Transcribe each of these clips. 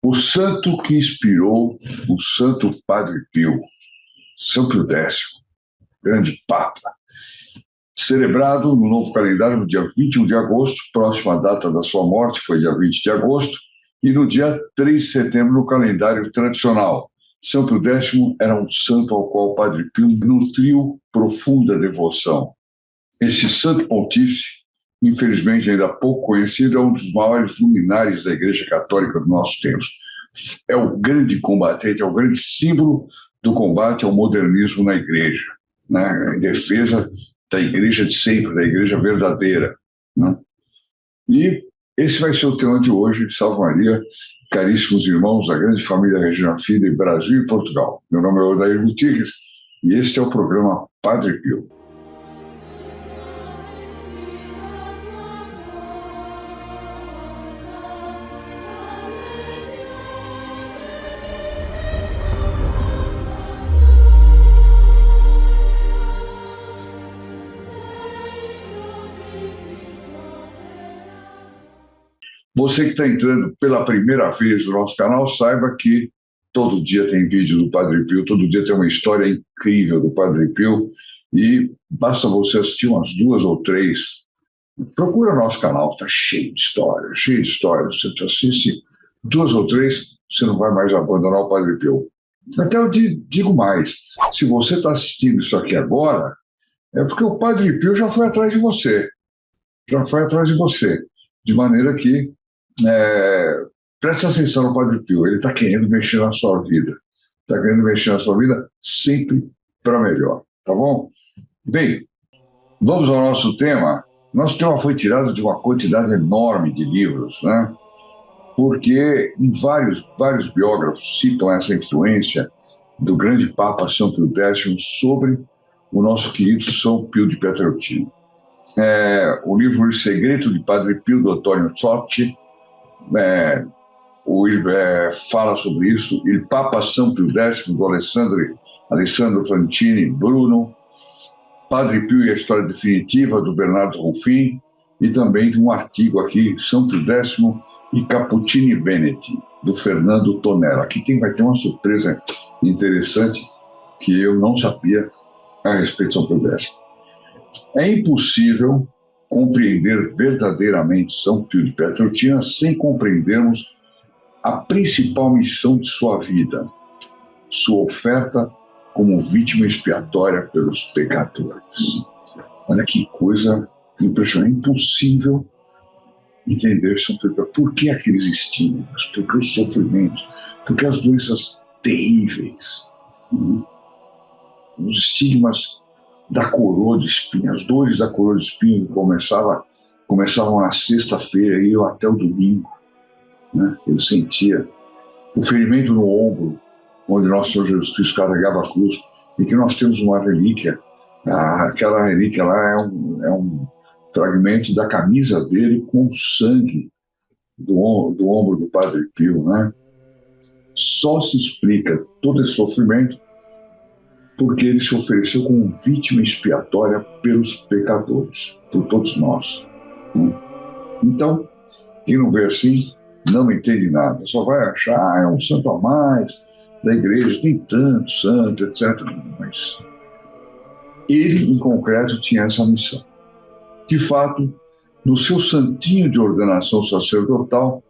O santo que inspirou o Santo Padre Pio, São Pio X, grande Papa, celebrado no novo calendário no dia 21 de agosto, próxima data da sua morte foi dia 20 de agosto, e no dia 3 de setembro no calendário tradicional. São Pio X era um santo ao qual o Padre Pio nutriu profunda devoção. Esse santo pontífice, infelizmente ainda pouco conhecido, é um dos maiores luminares da Igreja Católica dos nossos tempos. É o grande combatente, é o grande símbolo do combate ao modernismo na Igreja, né? Em defesa da Igreja de sempre, da Igreja verdadeira, né? E esse vai ser o tema de hoje, salve Maria, caríssimos irmãos da grande família Regina Fide, Brasil e Portugal. Meu nome é Odair Gutierrez e este é o programa Padre Pio. Você que está entrando pela primeira vez no nosso canal, saiba que todo dia tem vídeo do Padre Pio, todo dia tem uma história incrível do Padre Pio, e basta você assistir umas 2 ou 3. Procura nosso canal, está cheio de histórias, cheio de histórias. Você assiste 2 ou 3, você não vai mais abandonar o Padre Pio. Até eu digo mais, se você está assistindo isso aqui agora, é porque o Padre Pio já foi atrás de você, de maneira que preste atenção no Padre Pio, ele está querendo mexer na sua vida. Está querendo mexer na sua vida sempre para melhor, tá bom? Bem, vamos ao nosso tema. Nosso tema foi tirado de uma quantidade enorme de livros, né? Porque vários biógrafos citam essa influência do grande Papa São Pio X sobre o nosso querido São Pio de Pietrelcina. O livro O Segredo de Padre Pio, do Antonio Zotti, fala sobre isso. Il Papa São Pio X, do Alessandro Fantini Bruno, Padre Pio e a História Definitiva, do Bernardo Ruffin, e também de um artigo aqui, São Pio X e Cappuccini Veneti, do Fernando Tonella. Aqui vai ter uma surpresa interessante que eu não sabia a respeito de São Pio X. É impossível compreender verdadeiramente São Pio de Pietrelcina sem compreendermos a principal missão de sua vida, sua oferta como vítima expiatória pelos pecadores. Olha que coisa impressionante, é impossível entender São Pio. Por que aqueles estímulos? Por que os sofrimentos? Por que as doenças terríveis? Os estigmas da coroa de espinhos, as dores da coroa de espinhos começavam na sexta-feira e iam até o domingo, né? Ele sentia o ferimento no ombro, onde nosso Senhor Jesus Cristo carregava a cruz, e que nós temos uma relíquia. Aquela relíquia lá é um fragmento da camisa dele com o sangue do ombro do Padre Pio, né? Só se explica todo esse sofrimento porque ele se ofereceu como vítima expiatória pelos pecadores, por todos nós, né? Então, quem não vê assim, não entende nada, só vai achar, é um santo a mais da igreja, tem tanto santo, etc. Mas ele, em concreto, tinha essa missão. De fato, no seu santinho de ordenação sacerdotal,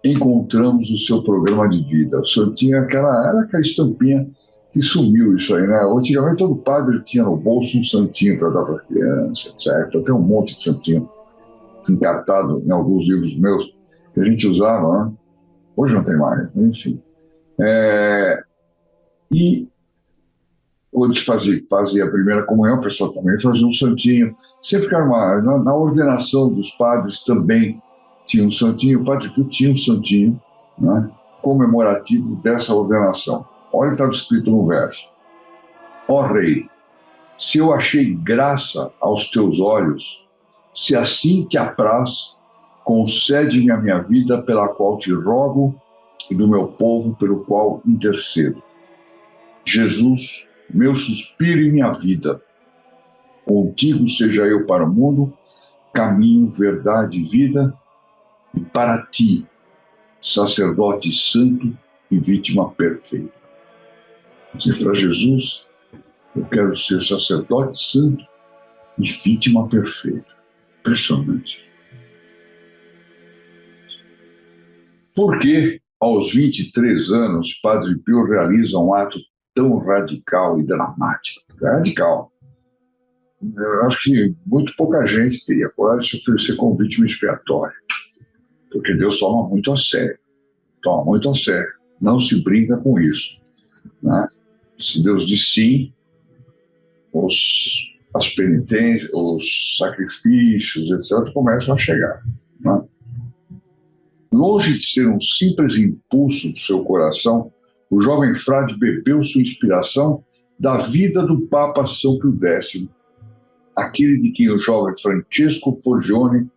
encontramos o seu programa de vida. O santinho era aquela estampinha que sumiu isso aí, né? Antigamente todo padre tinha no bolso um santinho para dar para criança, etc. Tem um monte de santinho encartado em alguns livros meus que a gente usava, né? Hoje não tem mais, enfim. E quando se fazia a primeira comunhão, o pessoal também fazia um santinho. Sempre que era na ordenação dos padres também tinha um santinho. O Padre Pio tinha um santinho, né, comemorativo dessa ordenação. Olha o que estava escrito no verso. Ó Rei, se eu achei graça aos teus olhos, se assim te apraz, concede-me a minha vida pela qual te rogo e do meu povo pelo qual intercedo. Jesus, meu suspiro e minha vida, contigo seja eu para o mundo, caminho, verdade e vida, e para ti sacerdote santo e vítima perfeita. Para Jesus, eu quero ser sacerdote santo e vítima perfeita. Impressionante. Por que, aos 23 anos, Padre Pio realiza um ato tão radical e dramático? Radical. Eu acho que muito pouca gente teria coragem de se oferecer como vítima expiatória, porque Deus toma muito a sério. Toma muito a sério. Não se brinca com isso, né? Se Deus diz sim, as penitências, os sacrifícios, etc., começam a chegar, né? Longe de ser um simples impulso do seu coração, o jovem frade bebeu sua inspiração da vida do Papa São Pio X, aquele de quem o jovem Francesco Forgione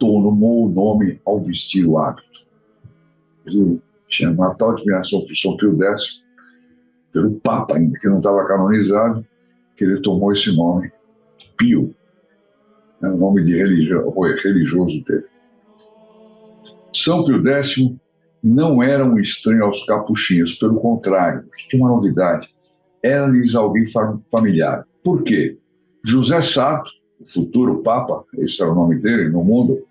tomou o nome ao vestir o hábito. Ele tinha uma tal admiração por São Pio X, pelo Papa ainda, que não estava canonizado, que ele tomou esse nome, Pio, é o nome de religioso dele. São Pio X não era um estranho aos capuchinhos, pelo contrário, tinha uma novidade, era-lhes alguém familiar. Por quê? José Sato, o futuro Papa, esse era o nome dele no mundo,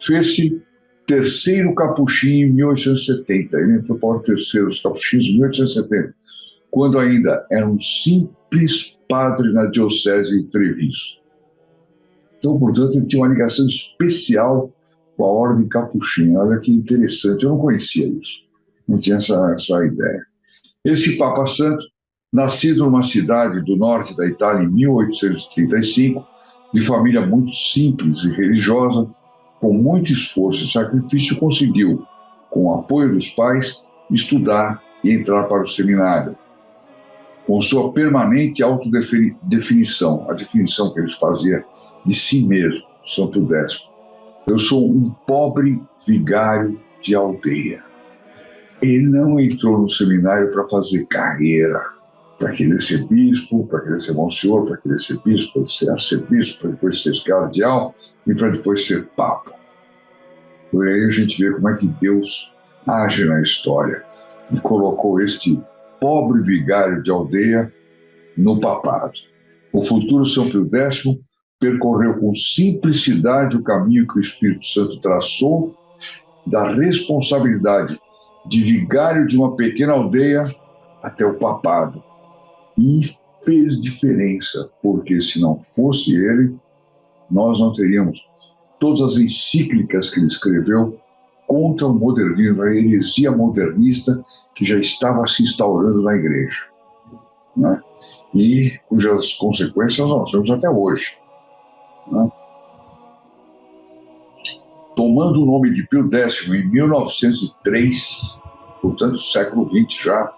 fez-se terceiro capuchinho em 1870. Ele entrou para o terceiro dos capuchinhos em 1870, quando ainda era um simples padre na diocese de Treviso. Então, portanto, ele tinha uma ligação especial com a ordem capuchinha. Olha que interessante, eu não conhecia isso, não tinha essa ideia. Esse Papa Santo, nascido numa cidade do norte da Itália em 1835, de família muito simples e religiosa, com muito esforço e sacrifício, conseguiu, com o apoio dos pais, estudar e entrar para o seminário. Com sua permanente autodefinição, a definição que eles faziam de si mesmo, São Pio X. Eu sou um pobre vigário de aldeia. Ele não entrou no seminário para fazer carreira, para querer ser bispo, para querer ser monsenhor, para querer ser bispo, para ser arcebispo, para depois ser cardeal e para depois ser papa. Por aí a gente vê como é que Deus age na história e colocou este pobre vigário de aldeia no papado. O futuro São Pio X percorreu com simplicidade o caminho que o Espírito Santo traçou da responsabilidade de vigário de uma pequena aldeia até o papado. E fez diferença, porque se não fosse ele, nós não teríamos todas as encíclicas que ele escreveu contra o modernismo, a heresia modernista que já estava se instaurando na igreja, né? E cujas consequências nós temos até hoje, né? Tomando o nome de Pio X em 1903, portanto, século XX já,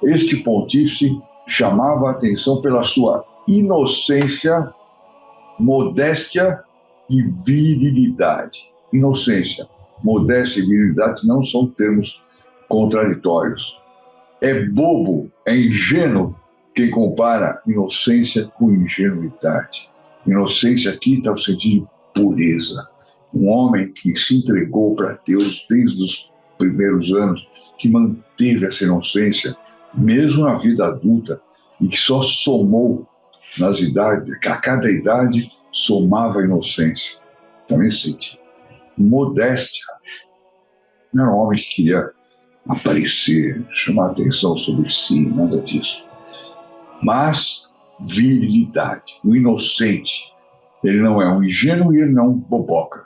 este pontífice chamava a atenção pela sua inocência, modéstia e virilidade. Inocência, modéstia e virilidade não são termos contraditórios. É bobo, é ingênuo quem compara inocência com ingenuidade. Inocência aqui está no sentido de pureza. Um homem que se entregou para Deus desde os primeiros anos, que manteve essa inocência, mesmo na vida adulta, e que só somou nas idades, a cada idade somava a inocência. Também senti. Modéstia. Não era um homem que queria aparecer, chamar atenção sobre si, nada disso. Mas virilidade, o inocente. Ele não é um ingênuo e ele não é um boboca.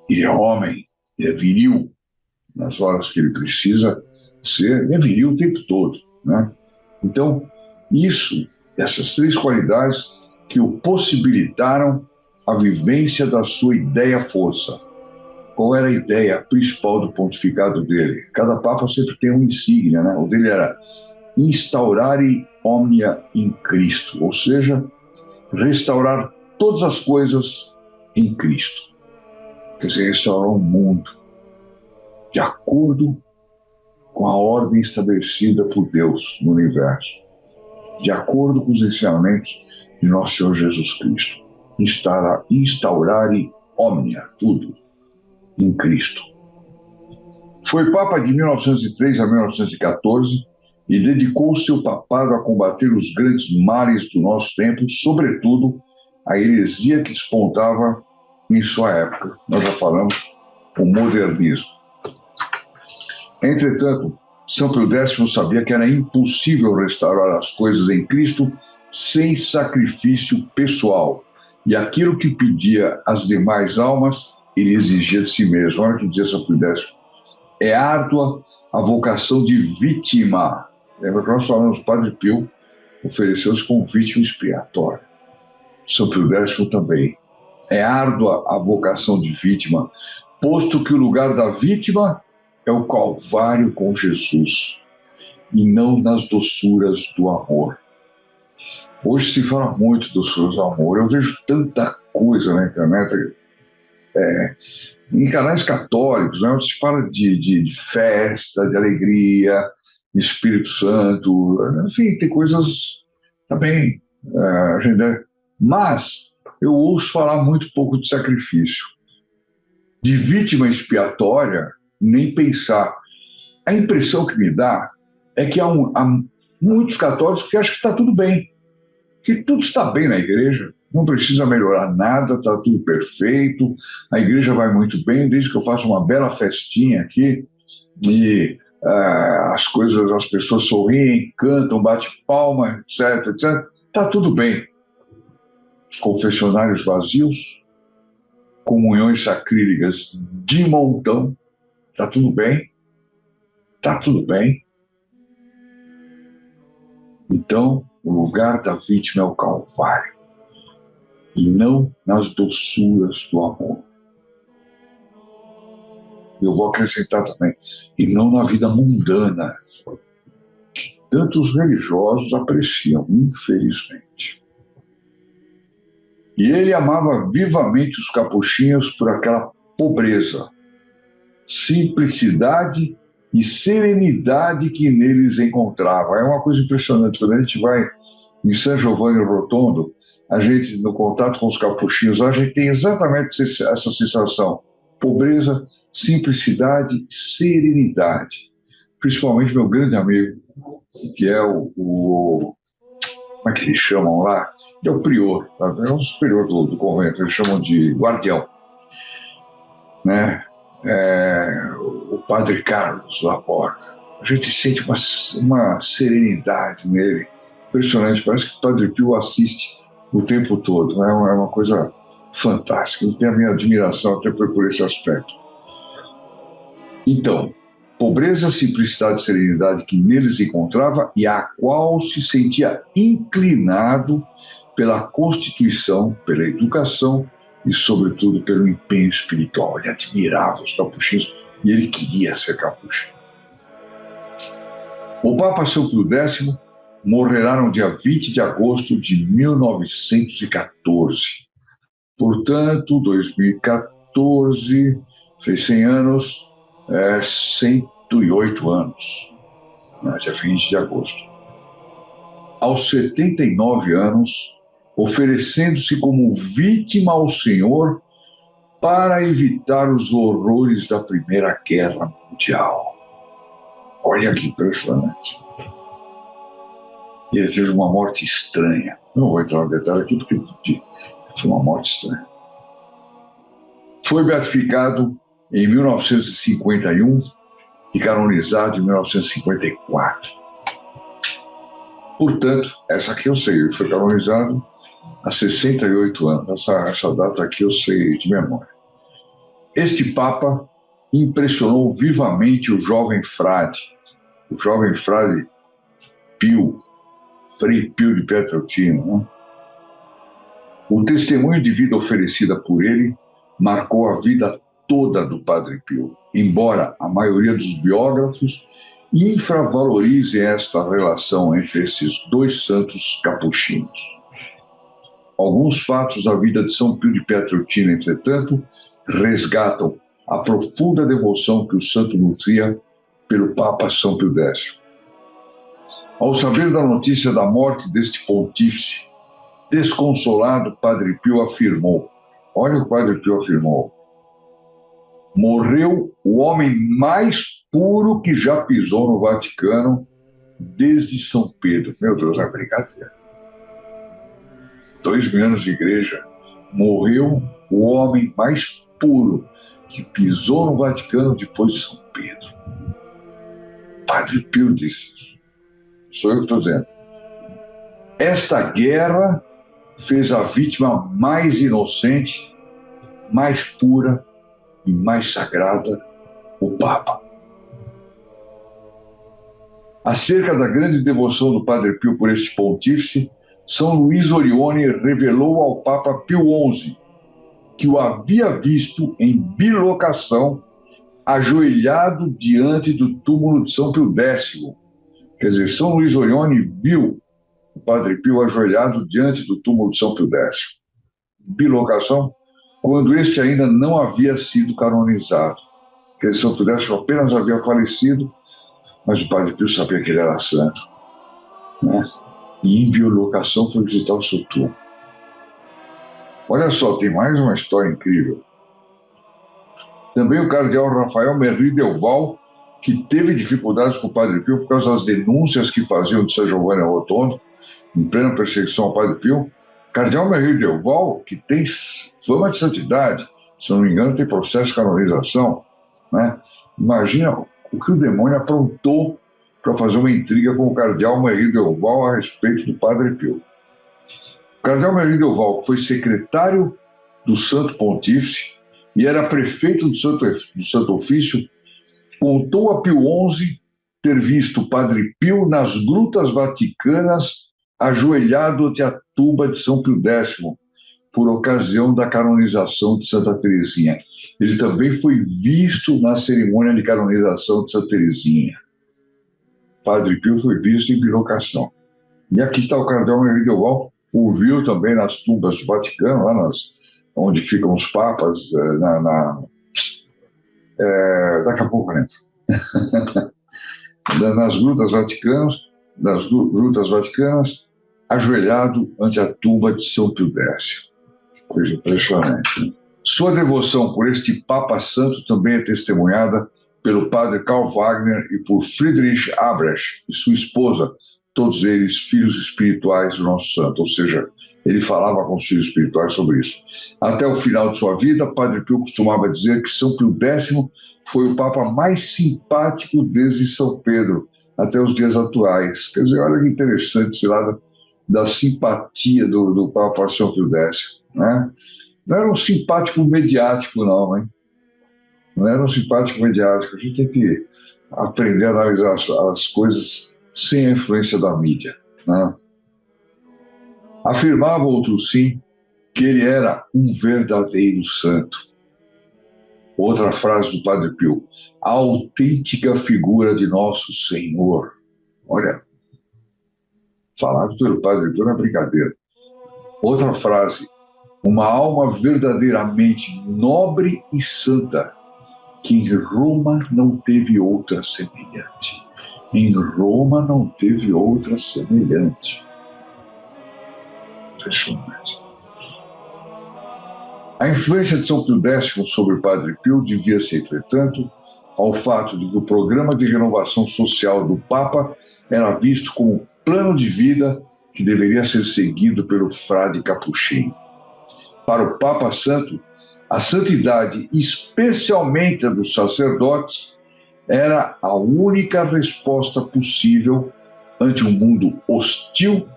Ele é homem, ele é viril nas horas que ele precisa ser, ele é viril o tempo todo, né? Então, essas três qualidades que o possibilitaram a vivência da sua ideia-força. Qual era a ideia principal do pontificado dele? Cada papa sempre tem uma insígnia, né? O dele era instaurare omnia in Cristo, ou seja, restaurar todas as coisas em Cristo. Quer dizer, restaurar o mundo de acordo com a ordem estabelecida por Deus no universo, de acordo com os ensinamentos de nosso Senhor Jesus Cristo. Instaurare omnia, tudo. em Cristo. Foi Papa de 1903 a 1914 e dedicou seu papado a combater os grandes males do nosso tempo, sobretudo a heresia que despontava em sua época. Nós já falamos, o modernismo. Entretanto, São Pio X sabia que era impossível restaurar as coisas em Cristo sem sacrifício pessoal. E aquilo que pedia às demais almas, ele exigia de si mesmo. Olha o que dizia São Pio X. É árdua a vocação de vítima. Lembra que nós falamos, o Padre Pio ofereceu-se como vítima expiatória. São Pio X também. É árdua a vocação de vítima, posto que o lugar da vítima é o Calvário com Jesus, e não nas doçuras do amor. Hoje se fala muito doçuras do amor. Eu vejo tanta coisa na internet, em canais católicos, né, onde se fala de festa, de alegria, de Espírito Santo, enfim, tem coisas também. Mas eu ouço falar muito pouco de sacrifício. De vítima expiatória, nem pensar. A impressão que me dá é que há muitos católicos que acham que está tudo bem, que tudo está bem na igreja, não precisa melhorar nada, está tudo perfeito, a igreja vai muito bem, desde que eu faço uma bela festinha aqui e as pessoas sorriem, cantam, batem palma, etc, etc, está tudo bem. Os confessionários vazios, comunhões sacrílegas de montão, está tudo bem, está tudo bem. Então, o lugar da vítima é o Calvário, e não nas doçuras do amor. Eu vou acrescentar também, e não na vida mundana, que tantos religiosos apreciam, infelizmente. E ele amava vivamente os capuchinhos por aquela pobreza, simplicidade e serenidade que neles encontrava. É uma coisa impressionante. Quando a gente vai em São Giovanni Rotondo, a gente, no contato com os capuchinhos, a gente tem exatamente essa sensação. Pobreza, simplicidade, serenidade. Principalmente meu grande amigo, que é como é que eles chamam lá? Ele é o prior, tá? É o superior do convento, eles chamam de guardião, né? O Padre Carlos Laporta. A gente sente uma serenidade nele, impressionante. Parece que o Padre Pio assiste o tempo todo, né? É uma coisa fantástica. Ele tem a minha admiração até por esse aspecto. Então, pobreza, simplicidade e serenidade que neles encontrava e a qual se sentia inclinado pela constituição, pela educação e, sobretudo, pelo empenho espiritual. Ele admirava os capuchinhos e ele queria ser capuchinho. O Papa São Pio X morrerá no dia 20 de agosto de 1914. Portanto, 2014, fez 100 anos, 108 anos, dia 20 de agosto. Aos 79 anos, oferecendo-se como vítima ao Senhor para evitar os horrores da Primeira Guerra Mundial. Olha que impressionante. Ele teve uma morte estranha. Não vou entrar no detalhe aqui porque foi uma morte estranha. Foi beatificado em 1951 e canonizado em 1954. Portanto, essa aqui eu sei, ele foi canonizado há 68 anos. Essa data aqui eu sei de memória. Este Papa impressionou vivamente o jovem frade Pio, Frei Pio de Pietrelcina. Né? O testemunho de vida oferecida por ele marcou a vida toda do Padre Pio, embora a maioria dos biógrafos infravalorizem esta relação entre esses dois santos capuchinhos. Alguns fatos da vida de São Pio de Pietrelcina, entretanto, resgatam a profunda devoção que o santo nutria pelo Papa São Pio X. Ao saber da notícia da morte deste pontífice, desconsolado, Padre Pio afirmou, olha o Padre Pio afirmou, Morreu o homem mais puro que já pisou no Vaticano desde São Pedro. Meu Deus, é brincadeira. 2000 anos de igreja. Morreu o homem mais puro que pisou no Vaticano depois de São Pedro. Padre Pio disse isso. Sou eu que estou dizendo. Esta guerra fez a vítima mais inocente, mais pura e mais sagrada, o Papa. Acerca da grande devoção do Padre Pio por este pontífice, São Luís Orione revelou ao Papa Pio XI que o havia visto em bilocação, ajoelhado diante do túmulo de São Pio X. Quer dizer, São Luís Orione viu o Padre Pio ajoelhado diante do túmulo de São Pio X. Bilocação, quando este ainda não havia sido canonizado. Quer dizer, São Pio X apenas havia falecido, mas o Padre Pio sabia que ele era santo, né? E em bilocação foi visitar o seu túmulo. Olha só, tem mais uma história incrível. Também o cardeal Rafael Merri Delval, que teve dificuldades com o Padre Pio por causa das denúncias que faziam de São Giovanni Rotondo, em plena perseguição ao Padre Pio. Cardeal Merri Delval, que tem fama de santidade, se não me engano, tem processo de canonização, né? Imagina o que o demônio aprontou para fazer uma intriga com o cardeal Merri Delval a respeito do Padre Pio. O cardeal Merri Delval, que foi secretário do Santo Pontífice e era prefeito do Santo Ofício, contou a Pio XI ter visto o Padre Pio nas grutas vaticanas ajoelhado ante a tumba de São Pio X, por ocasião da canonização de Santa Teresinha. Ele também foi visto na cerimônia de canonização de Santa Teresinha. Padre Pio foi visto em bilocação. E aqui está o cardeal Merri Delval, o viu também nas tumbas do Vaticano, lá onde ficam os papas, daqui a pouco, né? nas grutas vaticanas, ajoelhado ante a tumba de São Pio X. Coisa impressionante. Sua devoção por este Papa Santo também é testemunhada pelo padre Karl Wagner e por Friedrich Albrecht e sua esposa, todos eles filhos espirituais do nosso santo, ou seja, ele falava com os filhos espirituais sobre isso. Até o final de sua vida, Padre Pio costumava dizer que São Pio X foi o Papa mais simpático desde São Pedro, até os dias atuais. Quer dizer, olha que interessante esse lado da simpatia do Papa São Pio X, né? Não era um simpático mediático, não, hein? Não era um simpático mediático. A gente tem que aprender a analisar as coisas sem a influência da mídia, né? Afirmava, outro sim, que ele era um verdadeiro santo. Outra frase do Padre Pio: a autêntica figura de nosso Senhor. Olha, falado pelo Padre Pio não é brincadeira. Outra frase: uma alma verdadeiramente nobre e santa, que em Roma não teve outra semelhante. Em Roma não teve outra semelhante. Impressionante. A influência de São Pio X sobre o Padre Pio devia-se, entretanto, ao fato de que o programa de renovação social do Papa era visto como um plano de vida que deveria ser seguido pelo frade capuchinho. Para o Papa Santo, a santidade, especialmente a dos sacerdotes, era a única resposta possível ante um mundo hostil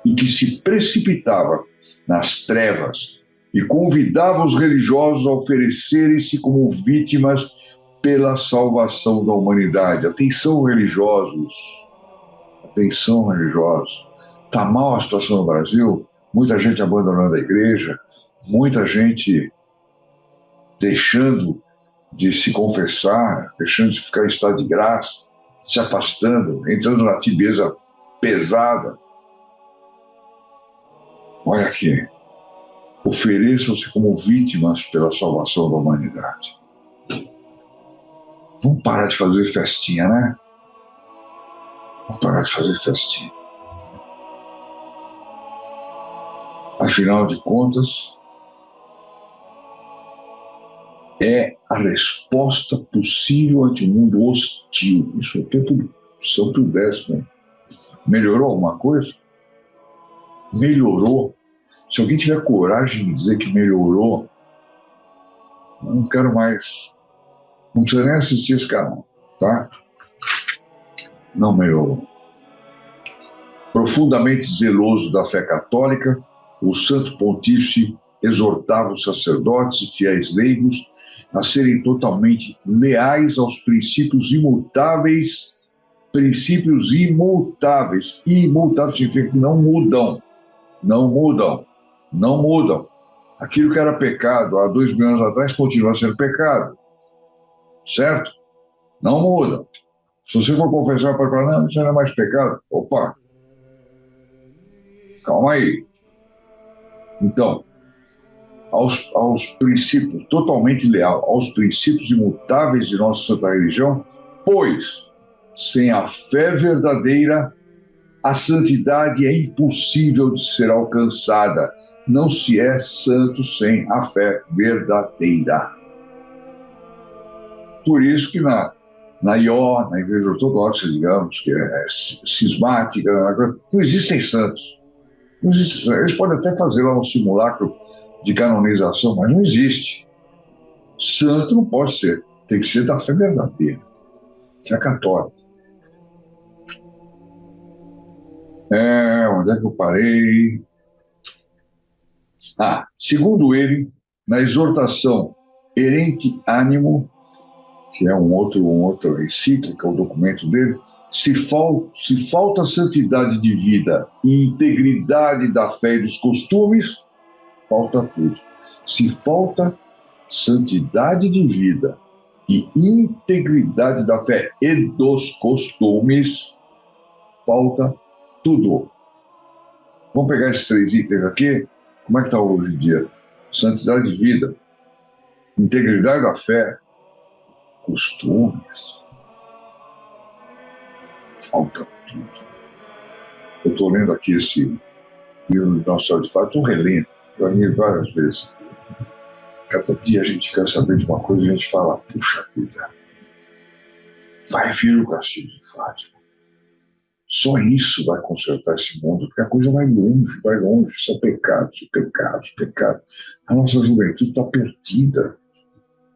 e que se precipitava nas trevas e convidava os religiosos a oferecerem-se como vítimas pela salvação da humanidade. Atenção, religiosos. Atenção, religiosos. Está mal a situação no Brasil, muita gente abandonando a igreja, muita gente deixando de se confessar, deixando de ficar em estado de graça, se afastando, entrando na tibieza pesada. Olha aqui. Ofereçam-se como vítimas pela salvação da humanidade. Vamos parar de fazer festinha, né? Vamos parar de fazer festinha. Afinal de contas, é a resposta possível ante um mundo hostil. Isso é o tempo do São Pio X. Melhorou alguma coisa? Melhorou. Se alguém tiver coragem de dizer que melhorou, eu não quero mais. Não precisa nem assistir esse canal, tá? Não melhorou. Profundamente zeloso da fé católica, o Santo Pontífice exortava os sacerdotes e fiéis leigos a serem totalmente leais aos princípios imutáveis. Princípios imutáveis. Imutáveis significa que não mudam. Não mudam. Não mudam. Aquilo que era pecado há 2.000 anos atrás continua sendo pecado. Certo? Não muda. Se você for confessar para falar, não, isso não é mais pecado. Opa, calma aí. Então, aos princípios, totalmente leal aos princípios imutáveis de nossa santa religião, pois, sem a fé verdadeira, a santidade é impossível de ser alcançada. Não se é santo sem a fé verdadeira. Por isso que na IO, na Igreja Ortodoxa, digamos, que é cismática, não existem santos. Não existe, eles podem até fazer lá um simulacro de canonização, mas não existe. Santo não pode ser. Tem que ser da fé verdadeira. Isso é católico. Onde é que eu parei? Segundo ele, na exortação Herente Animo, que é um outro encíclica, o documento dele, se falta santidade de vida e integridade da fé e dos costumes, falta tudo. Se falta santidade de vida e integridade da fé e dos costumes, falta tudo. Vamos pegar esses 3 itens aqui. Como é que está hoje em dia? Santidade de vida, integridade da fé, costumes. Falta tudo. Eu estou lendo aqui esse livro do Nosso Senhor de Fátima, estou relendo, já li várias vezes. Cada dia a gente quer saber de uma coisa e a gente fala, puxa vida, vai vir o castigo de Fátima. Só isso vai consertar esse mundo, porque a coisa vai longe. Isso é pecado. A nossa juventude está perdida.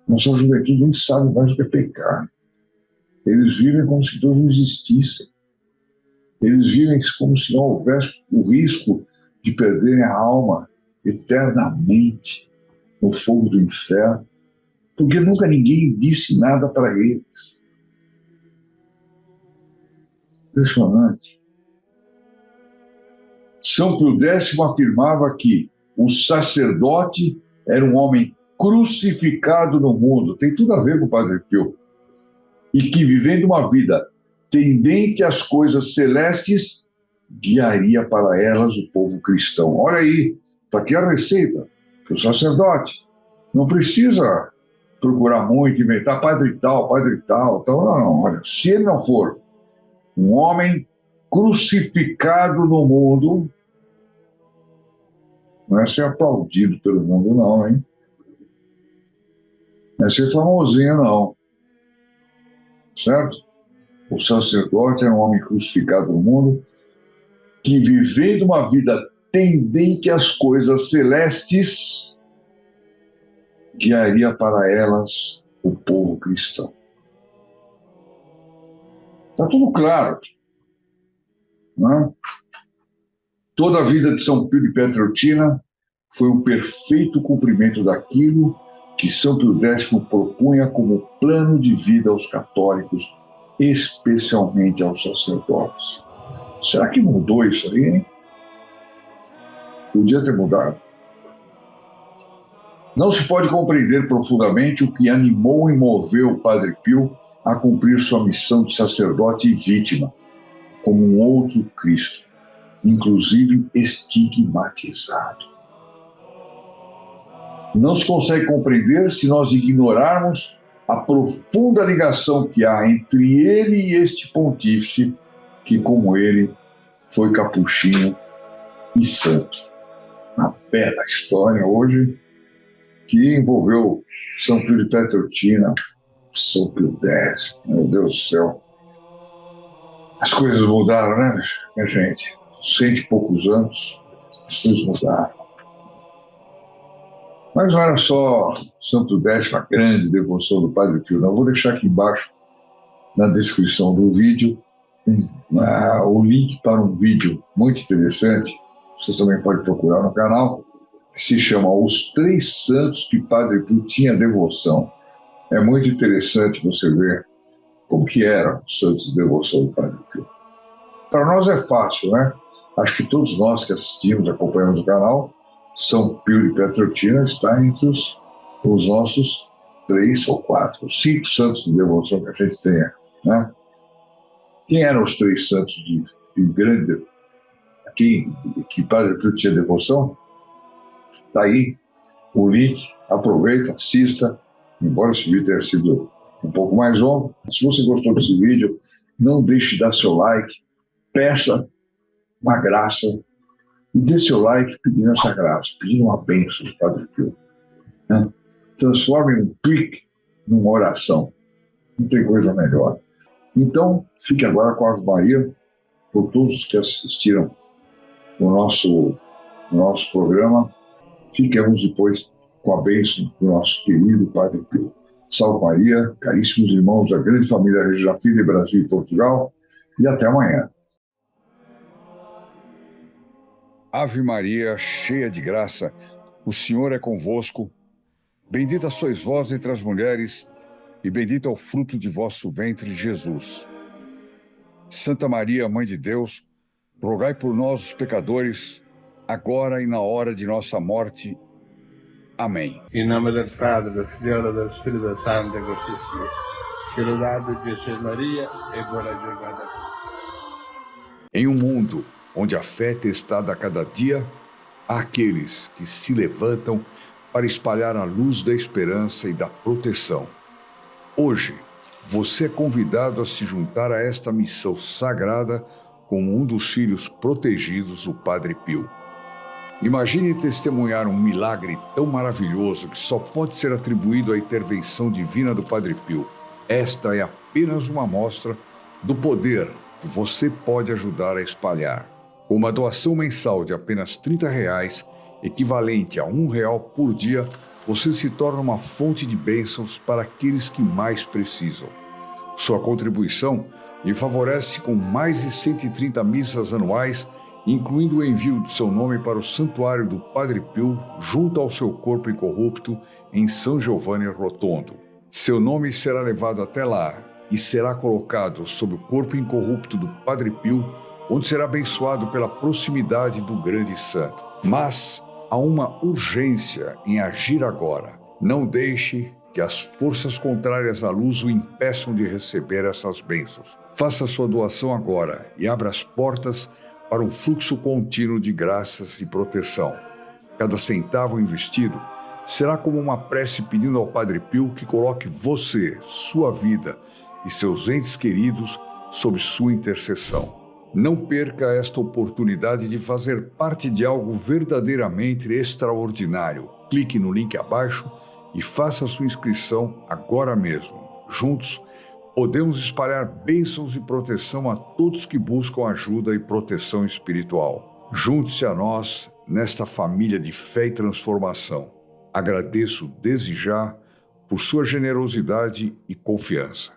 Nossa juventude nem sabe mais o que é pecado. Eles vivem como se Deus não existisse. Eles vivem como se não houvesse o risco de perderem a alma eternamente no fogo do inferno, porque nunca ninguém disse nada para eles. Impressionante. São Pio X afirmava que o sacerdote era um homem crucificado no mundo. Tem tudo a ver com o Padre Pio. E que, vivendo uma vida tendente às coisas celestes, guiaria para elas o povo cristão. Olha aí, está aqui a receita para o sacerdote. Não precisa procurar muito, inventar padre tal. Não. Olha, se ele não for um homem crucificado no mundo, não é ser aplaudido pelo mundo, não, hein? Não é ser famosinho, não. Certo? O sacerdote é um homem crucificado no mundo que, vivendo uma vida tendente às coisas celestes, guiaria para elas o povo cristão. Está tudo claro. Não? Toda a vida de São Pio de Pietrelcina foi um perfeito cumprimento daquilo que São Pio X propunha como plano de vida aos católicos, especialmente aos sacerdotes. Será que mudou isso aí, hein? Podia ter mudado. Não se pode compreender profundamente o que animou e moveu o Padre Pio a cumprir sua missão de sacerdote e vítima, como um outro Cristo, inclusive estigmatizado. Não se consegue compreender se nós ignorarmos a profunda ligação que há entre ele e este pontífice, que, como ele, foi capuchinho e santo. Uma bela história hoje que envolveu São Pio de Pietrelcina, São Pio X, meu Deus do céu. As coisas mudaram, né, minha gente? 100 e poucos anos, as coisas mudaram. Mas não era só São Pio X, a grande devoção do Padre Pio, não. Eu vou deixar aqui embaixo, na descrição do vídeo, o link para um vídeo muito interessante. Vocês também podem procurar no canal, que se chama Os Três Santos que Padre Pio tinha devoção. É muito interessante você ver como que eram os santos de devoção do Padre Pio. Para nós é fácil, né? Acho que todos nós que assistimos, acompanhamos o canal, São Pio de Pietrelcina está entre os nossos 3 ou 4, 5 santos de devoção que a gente tenha, né? Quem eram os 3 santos de grande, que Padre Pio tinha devoção? Está aí o link, aproveita, assista, embora esse vídeo tenha sido um pouco mais longo. Se você gostou desse vídeo, não deixe de dar seu like, peça uma graça e dê seu like pedindo essa graça, pedindo uma bênção do Padre Pio. Né? Transforme um clique numa oração. Não tem coisa melhor. Então, fique agora com a Ave Maria, por todos os que assistiram o nosso programa. Fiquemos depois com a bênção do nosso querido Padre Pio. Salve Maria, caríssimos irmãos da grande família Regina Filho, Brasil e Portugal, e até amanhã. Ave Maria, cheia de graça, o Senhor é convosco. Bendita sois vós entre as mulheres, e bendito é o fruto de vosso ventre, Jesus. Santa Maria, Mãe de Deus, rogai por nós, os pecadores, agora e na hora de nossa morte. Amém. Em nome do Padre, do Filho e do Espírito Santo, così sia. Se lodate Gesù Maria e buona giornata. Em um mundo onde a fé é testada a cada dia, há aqueles que se levantam para espalhar a luz da esperança e da proteção. Hoje, você é convidado a se juntar a esta missão sagrada como um dos filhos protegidos do Padre Pio. Imagine testemunhar um milagre tão maravilhoso que só pode ser atribuído à intervenção divina do Padre Pio. Esta é apenas uma amostra do poder que você pode ajudar a espalhar. Com uma doação mensal de apenas R$30, equivalente a R$1 por dia, você se torna uma fonte de bênçãos para aqueles que mais precisam. Sua contribuição lhe favorece com mais de 130 missas anuais, incluindo o envio de seu nome para o Santuário do Padre Pio, junto ao seu corpo incorrupto, em São Giovanni Rotondo. Seu nome será levado até lá e será colocado sob o corpo incorrupto do Padre Pio, onde será abençoado pela proximidade do grande santo. Mas há uma urgência em agir agora. Não deixe que as forças contrárias à luz o impeçam de receber essas bênçãos. Faça sua doação agora e abra as portas para um fluxo contínuo de graças e proteção. Cada centavo investido será como uma prece pedindo ao Padre Pio que coloque você, sua vida e seus entes queridos sob sua intercessão. Não perca esta oportunidade de fazer parte de algo verdadeiramente extraordinário. Clique no link abaixo e faça sua inscrição agora mesmo. Juntos, podemos espalhar bênçãos e proteção a todos que buscam ajuda e proteção espiritual. Junte-se a nós nesta família de fé e transformação. Agradeço desde já por sua generosidade e confiança.